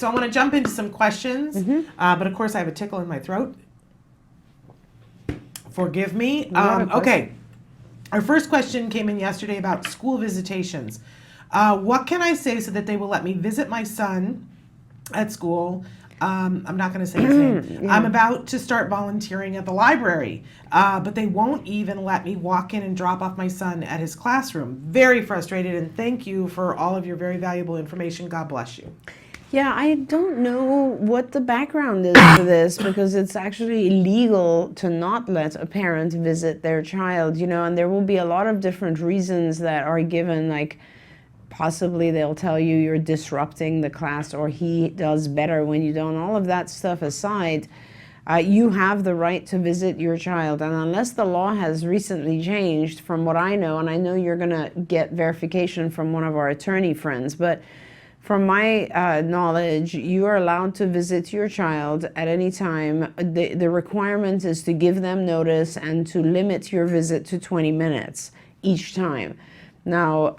So I want to jump into some questions, but of course I have a tickle in my throat. Forgive me. Okay. Our first question came in yesterday about school visitations. What can I say so that they will let me visit my son at school? I'm not going to say his name. Yeah. I'm about to start volunteering at the library, but they won't even let me walk in and drop off my son at his classroom. Very frustrated, and thank you for all of your very valuable information. God bless you. Yeah, I don't know what the background is for this, because it's actually illegal to not let a parent visit their child, and there will be a lot of different reasons that are given, like possibly they'll tell you you're disrupting the class, or he does better when you don't. All of that stuff aside, you have the right to visit your child, and unless the law has recently changed, from what I know, and I know you're going to get verification from one of our attorney friends, but from my knowledge, you are allowed to visit your child at any time. The requirement is to give them notice and to limit your visit to 20 minutes each time. Now,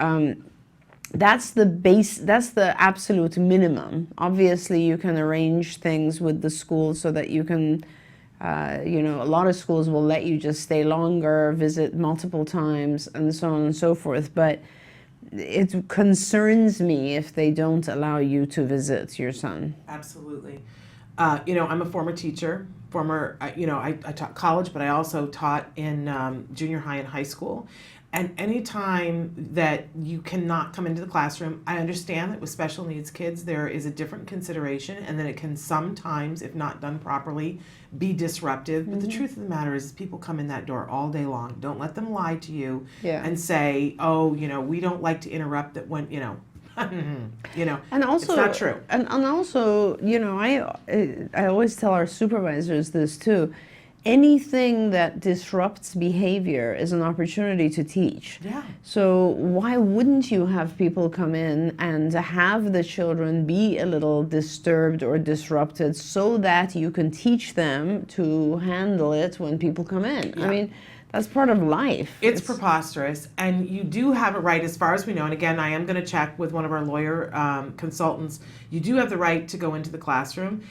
that's the absolute minimum. Obviously, you can arrange things with the school so that you can, a lot of schools will let you just stay longer, visit multiple times, and so on and so forth. But it concerns me if they don't allow you to visit your son. Absolutely. I'm a former teacher. I taught college, but I also taught in junior high and high school. And any time that you cannot come into the classroom, I understand that with special needs kids, there is a different consideration, and that it can sometimes, if not done properly, be disruptive. But the truth of the matter is people come in that door all day long. Don't let them lie to you and say, oh, we don't like to interrupt that when, and also, it's not true. And also, I always tell our supervisors this too. Anything that disrupts behavior is an opportunity to teach. Yeah. So why wouldn't you have people come in and have the children be a little disturbed or disrupted so that you can teach them to handle it when people come in? Yeah. I mean, that's part of life. It's preposterous, and you do have a right, as far as we know, and again, I am going to check with one of our lawyer consultants, you do have the right to go into the classroom.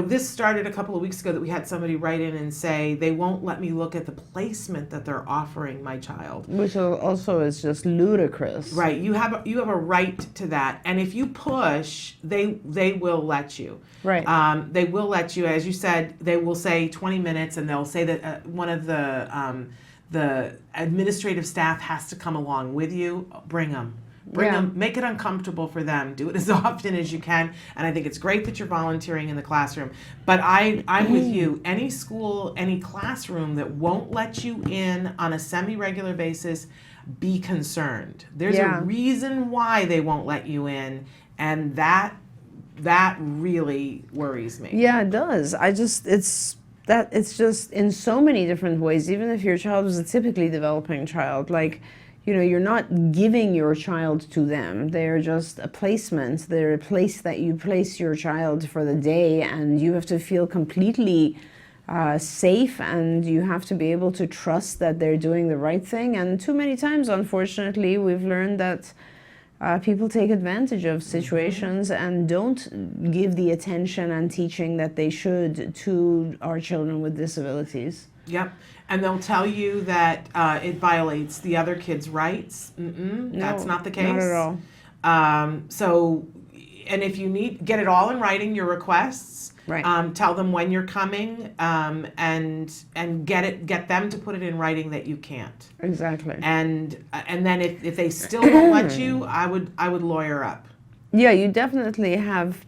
This started a couple of weeks ago that we had somebody write in and say, they won't let me look at the placement that they're offering my child. Which also is just ludicrous. Right, you have a right to that, and if you push, they will let you. Right. They will let you, as you said, they will say 20 minutes, and they'll say that one of the administrative staff has to come along with you. Bring them. Bring them. Make it uncomfortable for them. Do it as often as you can. And I think it's great that you're volunteering in the classroom. But I'm with you. Any school, any classroom that won't let you in on a semi-regular basis, be concerned. There's a reason why they won't let you in, and that really worries me. Yeah, it does. It's just in so many different ways. Even if your child was a typically developing child, like, you're not giving your child to them. They're just a placement. They're a place that you place your child for the day, and you have to feel completely safe, and you have to be able to trust that they're doing the right thing. And too many times, unfortunately, we've learned that people take advantage of situations and don't give the attention and teaching that they should to our children with disabilities. Yep. And they'll tell you that it violates the other kid's rights. No, that's not the case. Not at all. And if you need, get it all in writing, your requests. Right. Tell them when you're coming, and get them to put it in writing that you can't. Exactly. And then if they still won't let you, I would lawyer up. Yeah, you definitely have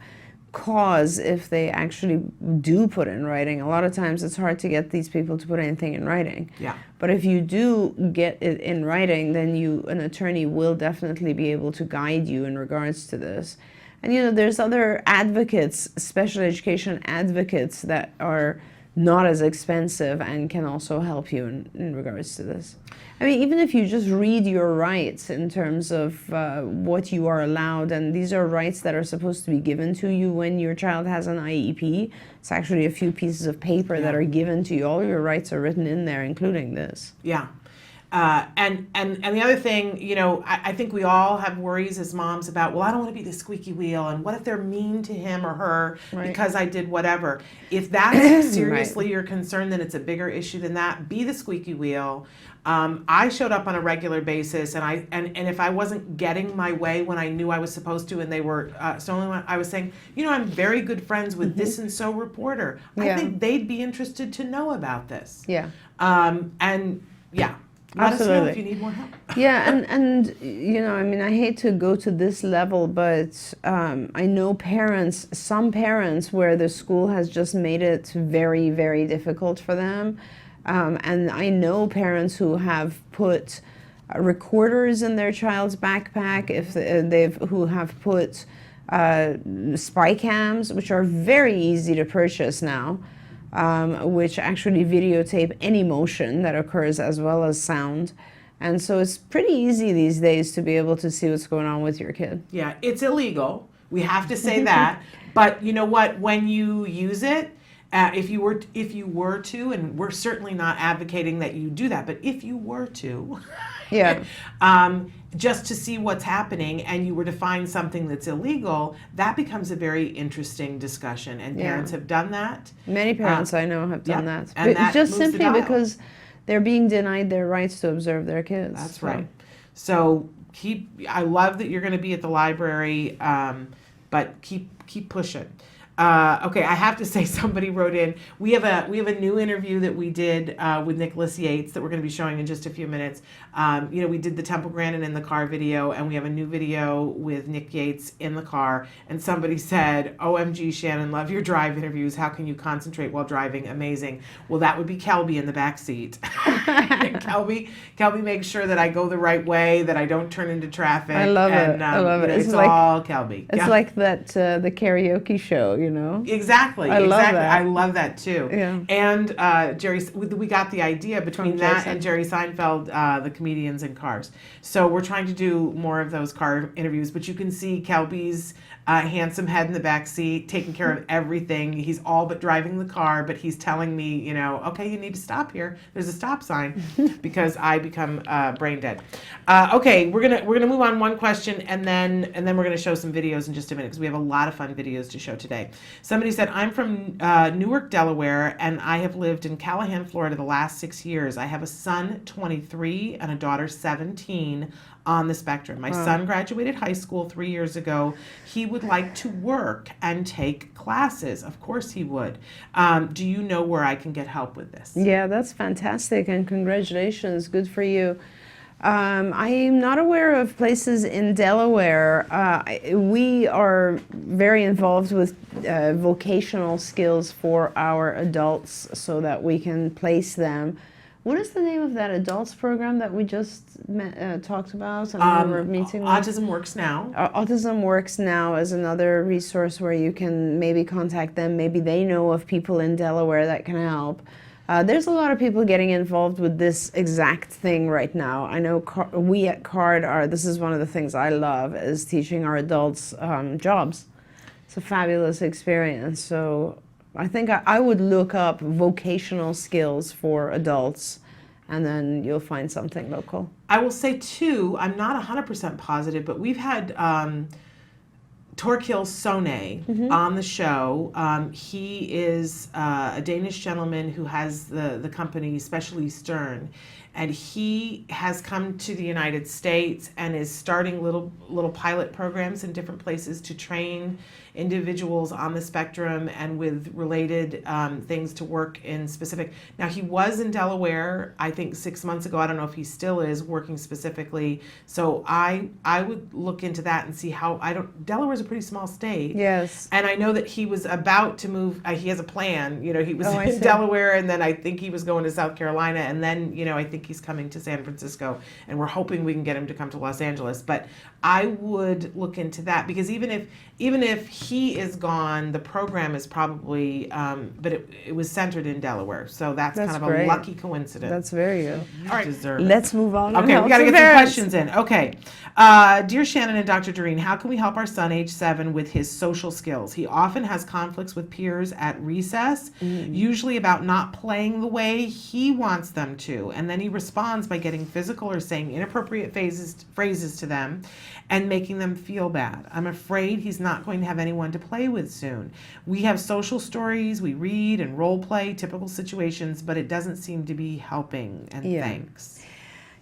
cause if they actually do put it in writing. A lot of times it's hard to get these people to put anything in writing. Yeah. But if you do get it in writing, then an attorney will definitely be able to guide you in regards to this. And there's other advocates, special education advocates, that are not as expensive and can also help you in regards to this. I mean, even if you just read your rights in terms of what you are allowed, and these are rights that are supposed to be given to you when your child has an IEP. It's actually a few pieces of paper that are given to you. All your rights are written in there, including this. Yeah. And the other thing, you know, I think we all have worries as moms about, well, I don't want to be the squeaky wheel, and what if they're mean to him or her because I did whatever. If that's seriously your concern, then it's a bigger issue than that. Be the squeaky wheel. I showed up on a regular basis, and if I wasn't getting my way when I knew I was supposed to, and they were stolen, I was saying, you know, I'm very good friends with this and so reporter. I think they'd be interested to know about this. Yeah. And yeah. Let us know if you need more help. Yeah, and you know, I mean, I hate to go to this level, but I know some parents where the school has just made it very, very difficult for them. And I know parents who have put recorders in their child's backpack, who have put spy cams, which are very easy to purchase now. Which actually videotape any motion that occurs as well as sound. And so it's pretty easy these days to be able to see what's going on with your kid. Yeah, it's illegal. We have to say that. But you know what? When you use it, if you were to, and we're certainly not advocating that you do that, but if you were to, just to see what's happening, and you were to find something that's illegal, that becomes a very interesting discussion. And parents have done that. Many parents I know have done that. And that just moves simply because they're being denied their rights to observe their kids. That's right. So I love that you're going to be at the library, but keep pushing. Okay, I have to say, somebody wrote in. We have a new interview that we did with Nicholas Yates that we're going to be showing in just a few minutes. You know, we did the Temple Grandin in the car video, and we have a new video with Nick Yates in the car. And somebody said, "OMG, Shannon, love your drive interviews. How can you concentrate while driving? Amazing." Well, that would be Kelby in the back seat. Kelby makes sure that I go the right way, that I don't turn into traffic. I love it. I love it. It's all Kelby. It's like that the karaoke show. You know? Exactly. I love that. I love that too. Yeah. And Jerry, we got the idea between that and Jerry Seinfeld, the comedians in cars. So we're trying to do more of those car interviews. But you can see Kelby's handsome head in the back seat, taking care of everything. He's all but driving the car, but he's telling me, you know, okay, you need to stop here. There's a stop sign, because I become brain dead. Okay, we're gonna move on one question, and then we're gonna show some videos in just a minute, because we have a lot of fun videos to show today. Somebody said, "I'm from Newark, Delaware, and I have lived in Callahan, Florida the last 6 years. I have a son, 23, and a daughter, 17, on the spectrum. My son graduated high school 3 years ago. He would like to work and take classes." Of course he would. "Do you know where I can get help with this?" Yeah, that's fantastic, and congratulations. Good for you. I'm not aware of places in Delaware. We are very involved with vocational skills for our adults so that we can place them. What is the name of that adults program that we just talked about? And we were meeting Autism Works Now. Autism Works Now is another resource where you can maybe contact them. Maybe they know of people in Delaware that can help. There's a lot of people getting involved with this exact thing right now. I know we at CARD this is one of the things I love, is teaching our adults jobs. It's a fabulous experience. So I think I would look up vocational skills for adults, and then you'll find something local. I will say too, I'm not 100% positive, but we've had Torkil Sone on the show. He is a Danish gentleman who has the company Specially Stern, and he has come to the United States and is starting little pilot programs in different places to train individuals on the spectrum and with related things to work in specific. Now, he was in Delaware, I think 6 months ago. I don't know if he still is working specifically. So I would look into that and see how, Delaware's a pretty small state. Yes. And I know that he was about to move, he has a plan, you know, he was in Delaware, and then I think he was going to South Carolina, and then, you know, I think he's coming to San Francisco, and we're hoping we can get him to come to Los Angeles. But I would look into that, because even even if he is gone, the program is probably, but it was centered in Delaware. So that's kind of great. a lucky coincidence. That's very good. All right. Let's move on. Okay, we got to get some questions in. Okay. Dear Shannon and Dr. Doreen, how can we help our son, age 7, with his social skills? He often has conflicts with peers at recess, usually about not playing the way he wants them to. And then he responds by getting physical or saying inappropriate phrases to them and making them feel bad. I'm afraid he's not going to have anyone to play with soon. We have social stories, we read and role play typical situations, but it doesn't seem to be helping. And thanks.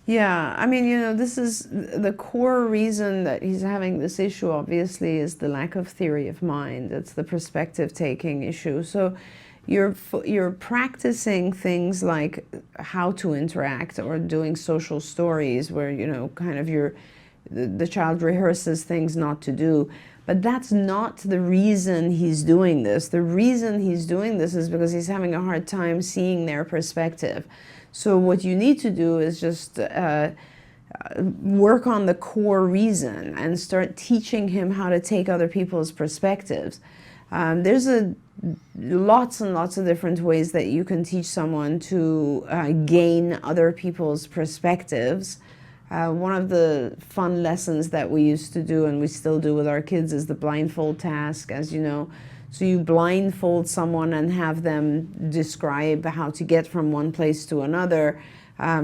Yeah, I mean, this is the core reason that he's having this issue, obviously, is the lack of theory of mind. It's the perspective taking issue. So you're practicing things like how to interact or doing social stories where, kind of the child rehearses things not to do. But that's not the reason he's doing this. The reason he's doing this is because he's having a hard time seeing their perspective. So what you need to do is just work on the core reason and start teaching him how to take other people's perspectives. There's lots and lots of different ways that you can teach someone to gain other people's perspectives. One of the fun lessons that we used to do and we still do with our kids is the blindfold task, as you know. So you blindfold someone and have them describe how to get from one place to another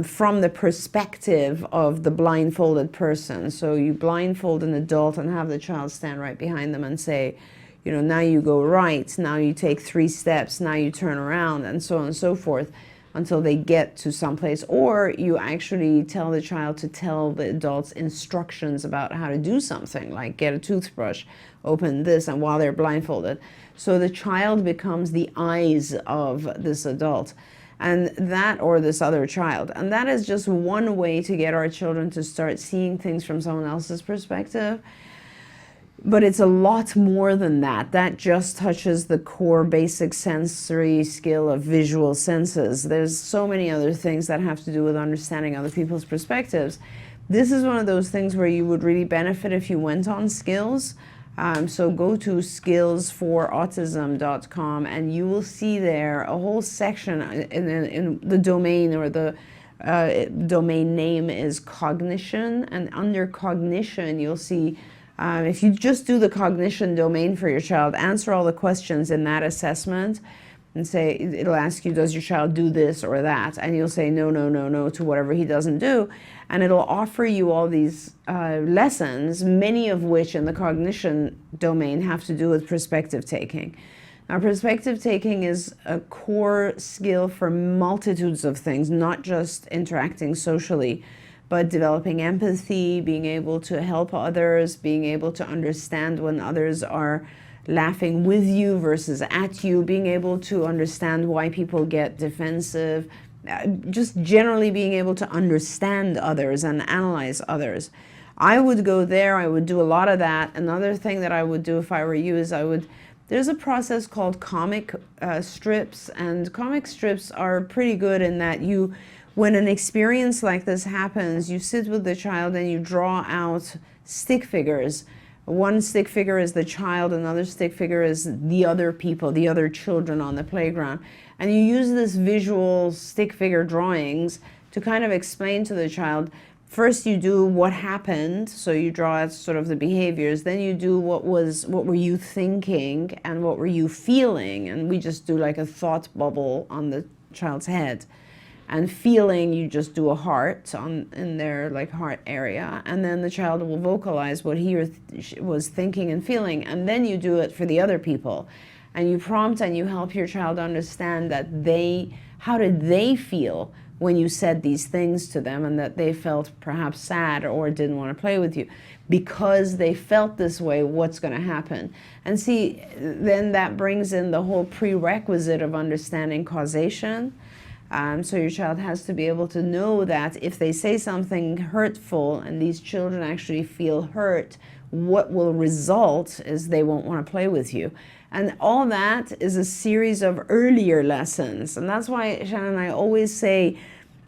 from the perspective of the blindfolded person. So you blindfold an adult and have the child stand right behind them and say, now you go right, now you take 3 steps, now you turn around, and so on and so forth, until they get to someplace. Or you actually tell the child to tell the adults instructions about how to do something, like get a toothbrush, open this, and while they're blindfolded. So the child becomes the eyes of this adult and that, or this other child. And that is just one way to get our children to start seeing things from someone else's perspective. But it's a lot more than that. That just touches the core basic sensory skill of visual senses. There's so many other things that have to do with understanding other people's perspectives. This is one of those things where you would really benefit if you went on skills. So go to skillsforautism.com and you will see there a whole section in the domain, or the domain name is cognition. And under cognition, you'll see if you just do the cognition domain for your child, answer all the questions in that assessment and say, it'll ask you, does your child do this or that? And you'll say no, no, no, no to whatever he doesn't do. And it'll offer you all these lessons, many of which in the cognition domain have to do with perspective taking. Now, perspective taking is a core skill for multitudes of things, not just interacting socially, but developing empathy, being able to help others, being able to understand when others are laughing with you versus at you, being able to understand why people get defensive, just generally being able to understand others and analyze others. I would go there, I would do a lot of that. Another thing that I would do if I were you is there's a process called comic strips, and comic strips are pretty good in that when an experience like this happens, you sit with the child and you draw out stick figures. One stick figure is the child, another stick figure is the other people, the other children on the playground. And you use this visual stick figure drawings to kind of explain to the child, first you do what happened, so you draw out sort of the behaviors, then you do what were you thinking and what were you feeling, and we just do like a thought bubble on the child's head. And feeling, you just do a heart in their heart area, and then the child will vocalize what he or was thinking and feeling, and then you do it for the other people, and you prompt and you help your child understand that how did they feel when you said these things to them, and that they felt perhaps sad or didn't want to play with you. Because they felt this way, what's going to happen? And see, then that brings in the whole prerequisite of understanding causation. So your child has to be able to know that if they say something hurtful and these children actually feel hurt, what will result is they won't want to play with you. And all that is a series of earlier lessons. And that's why, Shannon and I always say,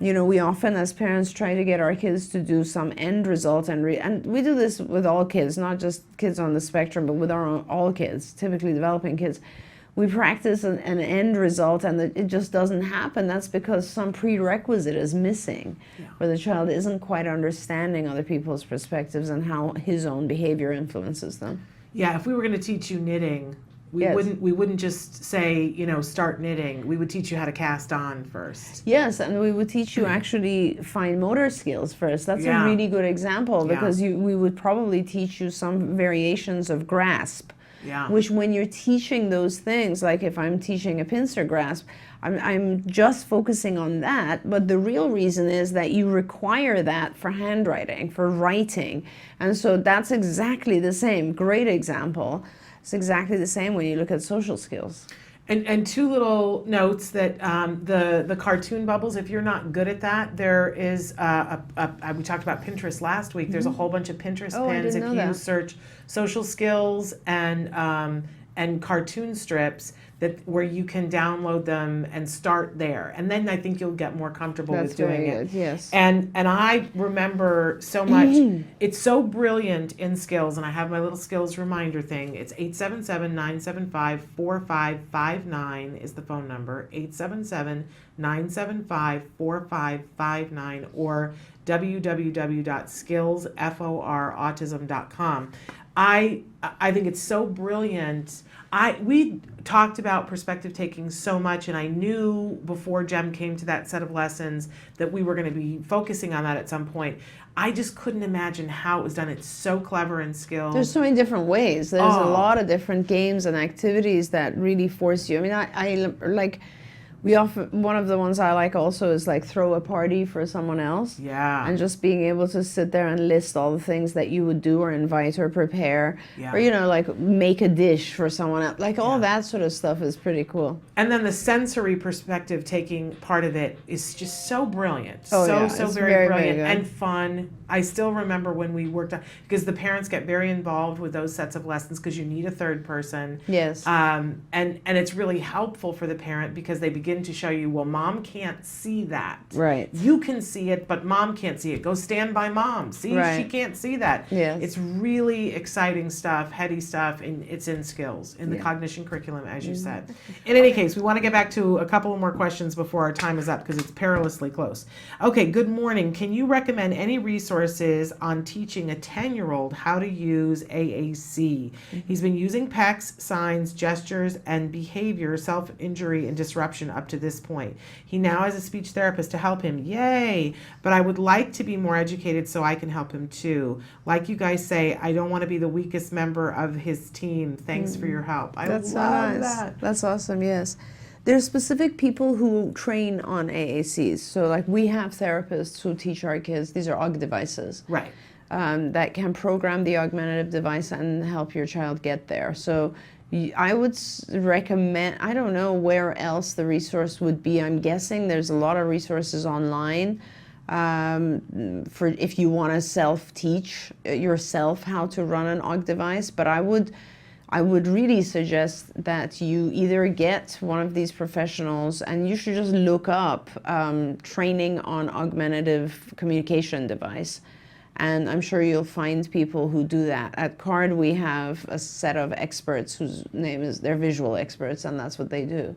We often as parents try to get our kids to do some end result, and we do this with all kids, not just kids on the spectrum, but with all kids, typically developing kids. We practice an end result and it just doesn't happen. That's because some prerequisite is missing, where the child isn't quite understanding other people's perspectives and how his own behavior influences them. Yeah, if we were going to teach you knitting, we wouldn't just say, start knitting. We would teach you how to cast on first. Yes, and we would teach you actually fine motor skills first. That's a really good example, because we would probably teach you some variations of grasp. Yeah. Which, when you're teaching those things, like if I'm teaching a pincer grasp, I'm just focusing on that. But the real reason is that you require that for handwriting, for writing. And so that's exactly the same. Great example. It's exactly the same when you look at social skills. And two little notes that the cartoon bubbles, if you're not good at that, there is we talked about Pinterest last week. There's a whole bunch of Pinterest pins if you search social skills and cartoon strips where you can download them and start there. And then I think you'll get more comfortable with doing it. Good, yes. And I remember so much. It's so brilliant in skills, and I have my little skills reminder thing. It's 877-975-4559 is the phone number. 877-975-4559 or www.skillsforautism.com. I think it's so brilliant. We talked about perspective taking so much, and I knew before Jem came to that set of lessons that we were going to be focusing on that at some point. I just couldn't imagine how it was done. It's so clever in skills. There's so many different ways. There's a lot of different games and activities that really force you. I mean, I like. One of the ones I like also is like throw a party for someone else. Yeah. And just being able to sit there and list all the things that you would do or invite or prepare. Yeah. Or, like make a dish for someone else. Like all that sort of stuff is pretty cool. And then the sensory perspective taking part of it is just so brilliant. Oh, so it's very brilliant very and fun. I still remember when we worked on, because the parents get very involved with those sets of lessons because you need a third person. Yes. And it's really helpful for the parent because they begin to show you, well, mom can't see that. Right. You can see it, but mom can't see it. Go stand by mom. See, she can't see that. Yes. It's really exciting stuff, heady stuff, and it's in skills, in the cognition curriculum, as you said. In any case, we want to get back to a couple of more questions before our time is up because it's perilously close. Okay, good morning. Can you recommend any resources on teaching a 10-year-old how to use AAC? He's been using PECs, signs, gestures, and behavior, self-injury, and disruption up to this point. He now has a speech therapist to help him. Yay! But I would like to be more educated so I can help him too. Like you guys say, I don't want to be the weakest member of his team. Thanks for your help. That's love that. That's awesome, yes. There's specific people who train on AACs. So like we have therapists who teach our kids, these are AUG devices. Right. That can program the augmentative device and help your child get there. So I would recommend, I don't know where else the resource would be. I'm guessing there's a lot of resources online for if you want to self-teach yourself how to run an AUG device. But I would really suggest that you either get one of these professionals, and you should just look up training on augmentative communication device. And I'm sure you'll find people who do that. At CARD, we have a set of experts whose name is, they're visual experts, and that's what they do.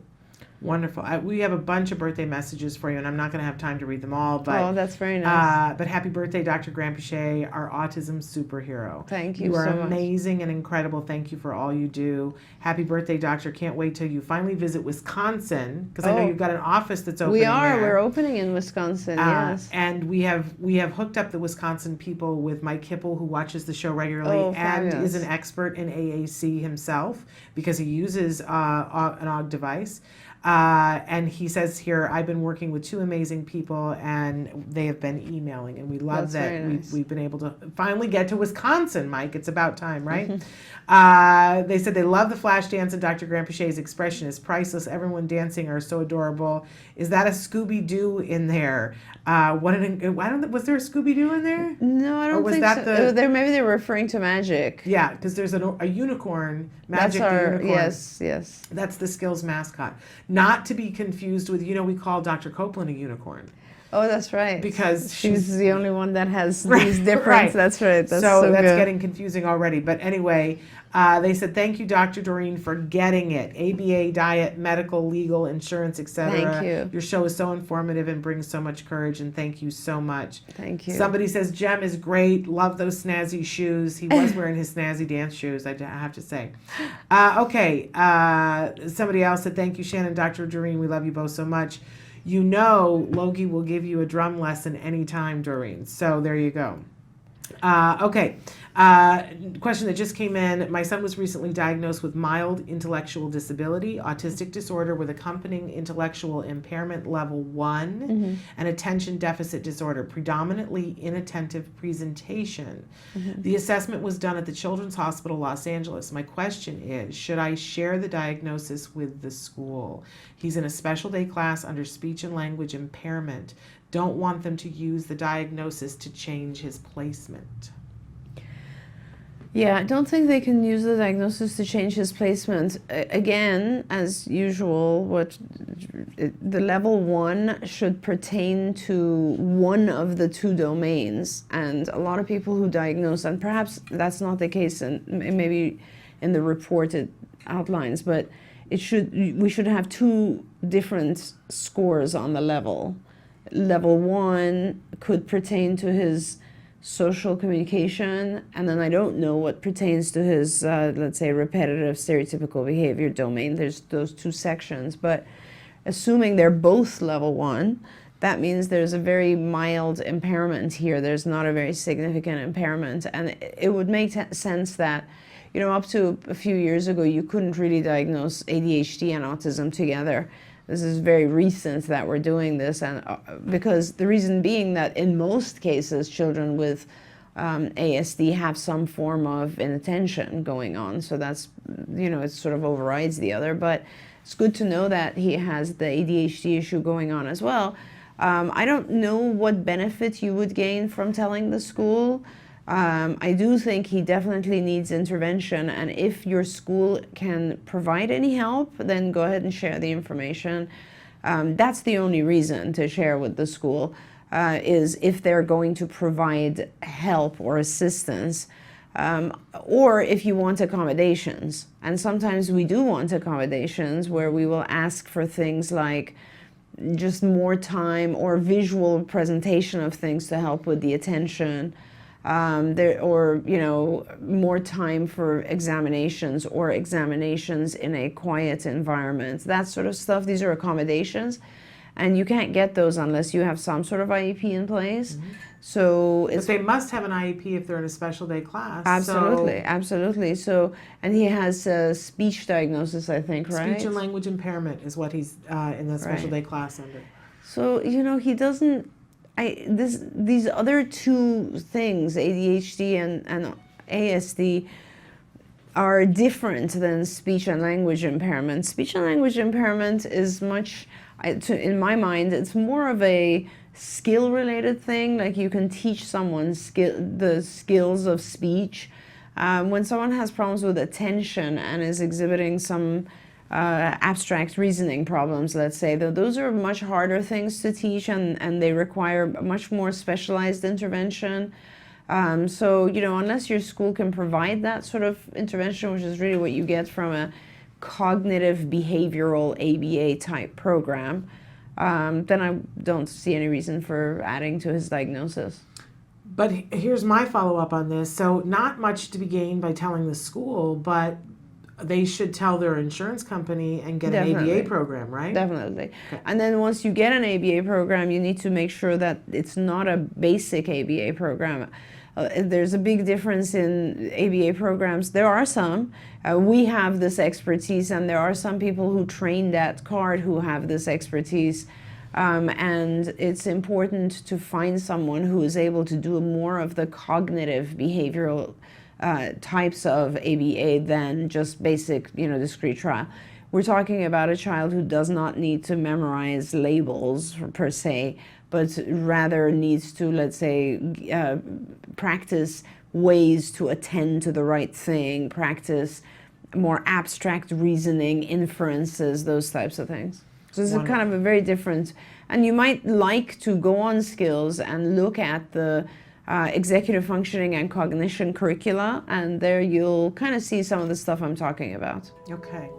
Wonderful. We have a bunch of birthday messages for you, and I'm not going to have time to read them all. But, that's very nice. But happy birthday, Dr. Granpeesheh, our autism superhero. Thank you so much. You are much. amazing and incredible. Thank you for all you do. Happy birthday, Doctor. Can't wait till you finally visit Wisconsin, because I know you've got an office that's opening there. We're opening in Wisconsin, yes. And we have hooked up the Wisconsin people with Mike Hipple, who watches the show regularly and is an expert in AAC himself, because he uses an AUG device. And he says here, I've been working with two amazing people, and they have been emailing, and we love that we've been able to finally get to Wisconsin, Mike. It's about time, right? They said they love the flash dance, and Dr. Granpeesheh's expression is priceless. Everyone dancing are so adorable. Is that a Scooby-Doo in there? Was there a Scooby-Doo in there? No, I don't think so. Maybe they were referring to magic. Yeah, because there's a unicorn, Magic the unicorn. Yes. That's the skills mascot. Not to be confused with, we call Dr. Copeland a unicorn. Oh, that's right. Because she's the only one that has right, these different. Right. That's right. That's so that's good. getting confusing already. But anyway, they said, thank you, Dr. Doreen, for getting it. ABA, diet, medical, legal, insurance, etc. Thank you. Your show is so informative and brings so much courage, and thank you so much. Thank you. Somebody says, Jem is great. Love those snazzy shoes. He was wearing his snazzy dance shoes, I have to say. Okay. Somebody else said, thank you, Shannon, Dr. Doreen. We love you both so much. You know, Logie will give you a drum lesson anytime, Doreen. So there you go. Okay. Question that just came in. My son was recently diagnosed with mild intellectual disability, autistic disorder with accompanying intellectual impairment level 1, and attention deficit disorder, predominantly inattentive presentation. The assessment was done at the Children's Hospital, Los Angeles. My question is, should I share the diagnosis with the school? He's in a special day class under speech and language impairment. Don't want them to use the diagnosis to change his placement. Yeah, I don't think they can use the diagnosis to change his placement. Again, as usual, the level 1 should pertain to one of the 2 domains. And a lot of people who diagnose, and perhaps that's not the case, and maybe in the report it outlines, but we should have 2 different scores on the level. Level 1 could pertain to his social communication, and then I don't know what pertains to his, let's say, repetitive stereotypical behavior domain. There's those 2 sections, but assuming they're both level 1, that means there's a very mild impairment here. There's not a very significant impairment, and it would make sense that, you know, up to a few years ago, you couldn't really diagnose ADHD and autism together. This is very recent that we're doing this, and because the reason being that in most cases, children with ASD have some form of inattention going on. So that's, you know, it sort of overrides the other. But it's good to know that he has the ADHD issue going on as well. I don't know what benefit you would gain from telling the school. I do think he definitely needs intervention, and if your school can provide any help, then go ahead and share the information. That's the only reason to share with the school, is if they're going to provide help or assistance, or if you want accommodations. And sometimes we do want accommodations where we will ask for things like just more time or visual presentation of things to help with the attention. Or, you know, more time for examinations or examinations in a quiet environment, that sort of stuff. These are accommodations, and you can't get those unless you have some sort of IEP in place. So but they must have an IEP if they're in a special day class. Absolutely, absolutely. So, and he has a speech diagnosis, I think, right? Speech and language impairment is what he's in the special day class under. So, you know, he doesn't. These other 2 things, ADHD and ASD, are different than speech and language impairment. Speech and language impairment is much, in my mind, it's more of a skill-related thing. Like you can teach someone the skills of speech. When someone has problems with attention and is exhibiting some abstract reasoning problems, let's say, those are much harder things to teach, and they require much more specialized intervention. So, you know, unless your school can provide that sort of intervention, which is really what you get from a cognitive behavioral ABA type program, then I don't see any reason for adding to his diagnosis. But here's my follow-up on this. So not much to be gained by telling the school, but they should tell their insurance company and get Definitely. an ABA program, right? Definitely. Okay. And then once you get an ABA program, you need to make sure that it's not a basic ABA program. There's a big difference in ABA programs. There are some. We have this expertise, and there are some people who trained at CARD who have this expertise. And it's important to find someone who is able to do more of the cognitive behavioral types of ABA than just basic, you know, discrete trial. We're talking about a child who does not need to memorize labels per se, but rather needs to, let's say, practice ways to attend to the right thing, practice more abstract reasoning, inferences, those types of things. So it's kind of a very different, And you might like to go on skills and look at the executive functioning and cognition curricula, and there you'll kind of see some of the stuff I'm talking about. Okay.